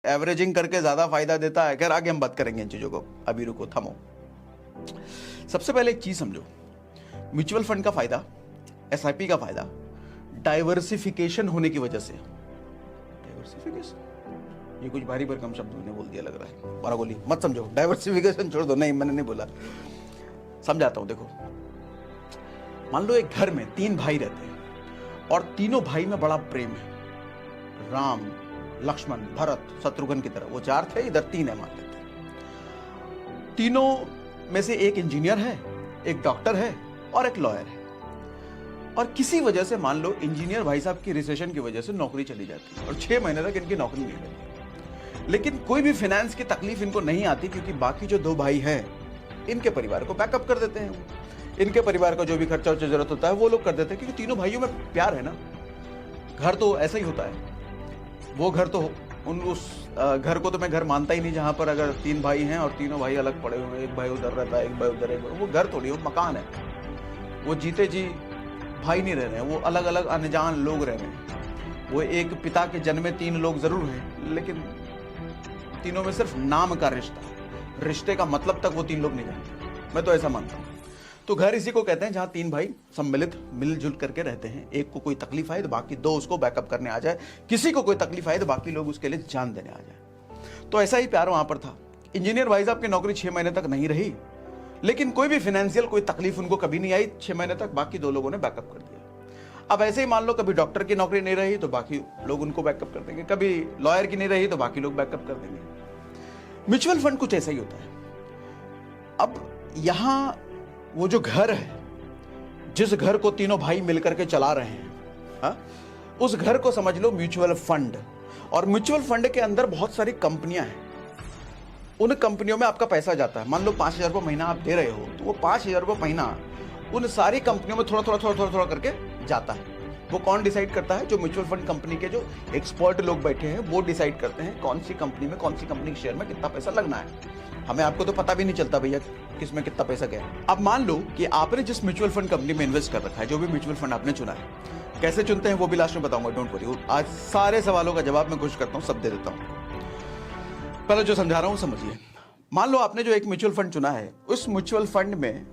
Averaging करके ज्यादा फायदा देता है। खैर आगे हम बात करेंगे इन चीजों को, अभी रुको, थमो। सबसे पहले एक चीज समझो, म्यूचुअल फंड का फायदा, एसआईपी का फायदा डाइवर्सिफिकेशन होने की वजह से। डाइवर्सिफिकेशन, ये कुछ भारी भरकम शब्द मैंने बोल दिया लग रहा है, बारा गोली मत समझो, डाइवर्सिफिकेशन छोड़ दो, नहीं मैंने नहीं बोला, समझाता हूं। देखो, मान लो एक घर में 3 भाई रहते हैं और तीनों भाई में बड़ा प्रेम है, राम, लक्ष्मण, भरत, शत्रुघ्न की तरह। वो 4 थे, इधर 3 है मान लेते हैं। तीनों में से एक इंजीनियर है, एक डॉक्टर है और एक लॉयर है। और किसी वजह से मान लो इंजीनियर भाई साहब की रिसेशन की वजह से नौकरी चली जाती है और 6 महीने तक इनकी नौकरी नहीं लगती। लेकिन कोई भी फाइनेंस की तकलीफ इनको नहीं आती, क्योंकि बाकी जो 2 भाई हैं इनके परिवार को बैकअप कर देते हैं। इनके परिवार का जो भी खर्चा उर्चा जरूरत होता है वो लोग कर देते हैं, क्योंकि तीनों भाइयों में प्यार है ना। घर तो ऐसा ही होता है, वो घर तो उस घर को तो मैं घर मानता ही नहीं जहां पर अगर 3 भाई हैं और तीनों भाई अलग पड़े हुए हैं, एक भाई उधर रहता है, एक भाई उधर है। वो घर थोड़ी, वो मकान है। वो जीते जी भाई नहीं रह रहे हैं, वो अलग अलग अनजान लोग रह रहे हैं। वो एक पिता के जन्मे 3 लोग जरूर हैं, लेकिन तीनों में सिर्फ नाम का रिश्ता, रिश्ते का मतलब तक वो 3 लोग नहीं जानते। मैं तो ऐसा मानता हूँ। तो घर इसी को कहते हैं जहां 3 भाई सम्मिलित मिलजुल करके रहते हैं। एक को कोई तकलीफ आए तो बाकी 2 उसको बैकअप करने आ जाए, किसी को कोई तकलीफ आए तो बाकी लोग उसके लिए जान देने आ जाए। तो ऐसा ही प्यार वहां पर था। इंजीनियर भाई साहब की नौकरी 6 महीने तक नहीं रही, लेकिन कोई भी फाइनेंशियल कोई तकलीफ उनको कभी नहीं आई 6 महीने तक, बाकी 2 लोगों ने बैकअप कर दिया। अब ऐसे ही मान लो कभी डॉक्टर की नौकरी नहीं रही तो बाकी लोग उनको बैकअप कर देंगे, कभी लॉयर की नहीं रही तो बाकी लोग बैकअप कर देंगे। म्यूचुअल फंड कुछ ऐसा ही होता है। अब यहां वो जो घर है, जिस घर को तीनों भाई मिलकर के चला रहे हैं, हा? उस घर को समझ लो म्यूचुअल फंड। और म्यूचुअल फंड के अंदर बहुत सारी कंपनियां हैं। उन कंपनियों में आपका पैसा जाता है। मान लो 5,000 रुपये महीना आप दे रहे हो, तो वो 5,000 रुपये महीना उन सारी कंपनियों में थोड़ा करके जाता है। वो कौन डिसाइड करता है? जो म्यूचुअल फंड कंपनी के जो एक्सपर्ट लोग बैठे हैं वो डिसाइड करते हैं कौन सी कंपनी में, कौन सी कंपनी के शेयर में कितना पैसा लगना है। हमें आपको तो पता भी नहीं चलता भैया किसमें कितना पैसा गया। अब मान लो कि आपने जिस म्यूचुअल फंड कंपनी में इन्वेस्ट कर रखा है, जो भी म्यूचुअल फंड आपने चुना है, कैसे चुनते हैं वो भी लास्ट में बताऊंगा, डोंट वरी। आज सारे सवालों का जवाब मैं कोशिश करता हूं, सब दे देता हूं। पहले जो समझा रहा हूं समझिए। मान लो आपने जो एक म्यूचुअल फंड चुना है, उस म्यूचुअल फंड में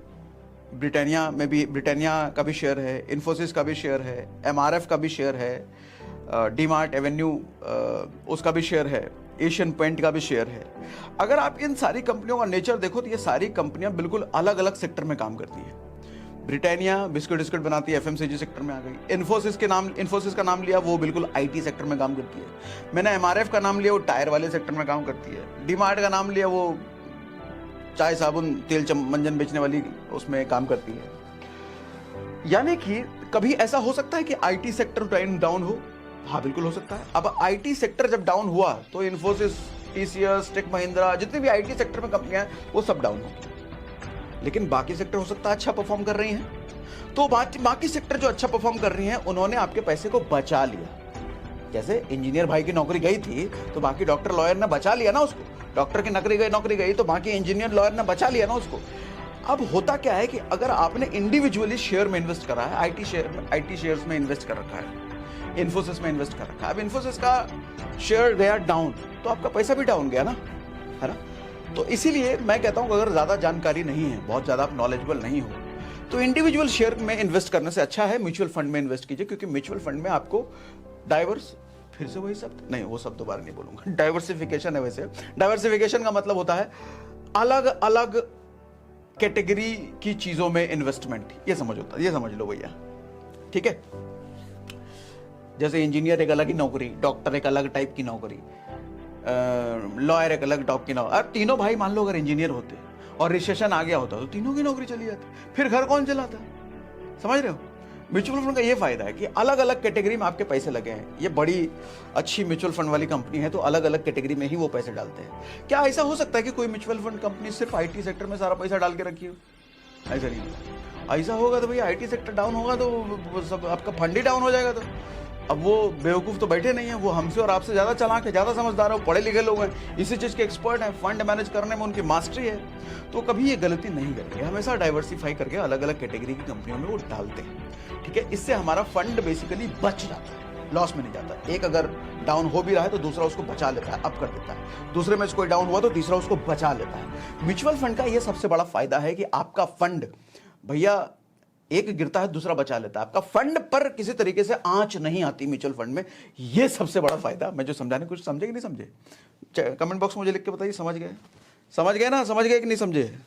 ब्रिटानिया का भी शेयर है, इन्फोसिस का भी शेयर है, एमआरएफ का भी शेयर है, डीमार्ट एवेन्यू उसका भी शेयर है, एशियन पेंट का भी शेयर है। अगर आप इन सारी कंपनियों का नेचर देखो तो ये सारी कंपनियां बिल्कुल अलग अलग सेक्टर में काम करती है। ब्रिटानिया बिस्कुट बनाती है, एफएमसीजी सेक्टर में आ गई। इन्फोसिस का नाम लिया, वो बिल्कुल आईटी सेक्टर में काम करती है। मैंने एमआरएफ का नाम लिया, वो टायर वाले सेक्टर में काम करती है। डीमार्ट का नाम लिया, वो चाय साबुन तेल मंजन बेचने वाली उसमें काम करती है। यानी कि कभी ऐसा हो सकता है कि आईटी सेक्टर डाउन हो? हाँ बिल्कुल हो सकता है। अब आईटी सेक्टर जब डाउन हुआ तो इन्फोसिस, टीसीएस, टेक महिंद्रा, जितने भी आईटी सेक्टर में कंपनियां हैं वो सब डाउन हो। लेकिन बाकी सेक्टर हो सकता है अच्छा परफॉर्म कर रही हैं। तो बाकी सेक्टर जो अच्छा परफॉर्म कर रही हैं उन्होंने आपके पैसे को बचा लिया। जैसे इंजीनियर भाई की नौकरी गई थी तो बाकी डॉक्टर लॉयर ने बचा लिया ना उसको। डॉक्टर की नौकरी गई तो बाकी इंजीनियर लॉयर ने बचा लिया ना उसको। अब होता क्या है कि अगर आपने इंडिविजुअली शेयर में इन्वेस्ट करा है, आईटी शेयर्स में इन्वेस्ट कर रखा है, इन्फोसिस में इन्वेस्ट कर रखा है, अब इन्फोसिस का शेयर गया डाउन तो आपका पैसा भी डाउन गया ना, है ना। तो इसीलिए मैं कहता हूं अगर ज्यादा जानकारी नहीं है, बहुत ज्यादा आप नॉलेजेबल नहीं हो, तो इंडिविजुअल शेयर में इन्वेस्ट करने से अच्छा है म्यूचुअल फंड में इन्वेस्ट कीजिए। क्योंकि म्यूचुअल फंड में आपको फिर से वही शब्द नहीं, वो शब्द दोबारा नहीं बोलूंगा, डाइवर्सिफिकेशन है। वैसे डाइवर्सिफिकेशन का मतलब होता है अलग अलग कैटेगरी की चीजों में इन्वेस्टमेंट, ये समझ लो भैया, ठीक है। जैसे इंजीनियर एक अलग ही नौकरी, डॉक्टर एक अलग टाइप की नौकरी, लॉयर एक अलग टाइप की नौकरी। अब तीनों भाई मान लो अगर इंजीनियर होते और रिसेशन आ गया होता तो तीनों की नौकरी चली जाती, फिर घर कौन चलाता? समझ रहे हो? म्यूचुअल फंड का ये फायदा है कि अलग अलग कैटेगरी में आपके पैसे लगे हैं। ये बड़ी अच्छी म्यूचुअल फंड वाली कंपनी है तो अलग अलग कैटेगरी में ही वो पैसे डालते हैं। क्या ऐसा हो सकता है कि कोई म्यूचुअल फंड कंपनी सिर्फ आईटी सेक्टर में सारा पैसा डाल के रखी हो? ऐसा नहीं होगा। ऐसा होगा तो भैया आईटी सेक्टर डाउन होगा तो सब आपका फंड ही डाउन हो जाएगा। तो अब वो बेवकूफ़ तो बैठे नहीं है, वो हमसे और आपसे ज़्यादा चालाक है, ज़्यादा समझदार है, वो पढ़े लिखे लोग हैं, इसी चीज़ के एक्सपर्ट हैं, फंड मैनेज करने में उनकी मास्टरी है। तो कभी ये गलती नहीं करेंगे, हमेशा डाइवर्सिफाई करके अलग अलग कैटेगरी की कंपनियों में वो डालते हैं, ठीक है। इससे हमारा फंड बेसिकली बच जाता है, लॉस में नहीं जाता। एक अगर डाउन हो भी रहा है तो दूसरा उसको बचा लेता है, अप कर देता है। दूसरे में से कोई डाउन हुआ तो तीसरा उसको बचा लेता है। म्यूचुअल फंड का ये सबसे बड़ा फायदा है कि आपका फंड भैया एक गिरता है दूसरा बचा लेता है, आपका फंड पर किसी तरीके से आंच नहीं आती म्यूचुअल फंड में। ये सबसे बड़ा फायदा। मैं जो समझाने कुछ समझे कि नहीं समझे, कमेंट बॉक्स में मुझे लिख के बताइए। समझ गए? समझ गए ना? समझ गए कि नहीं समझे?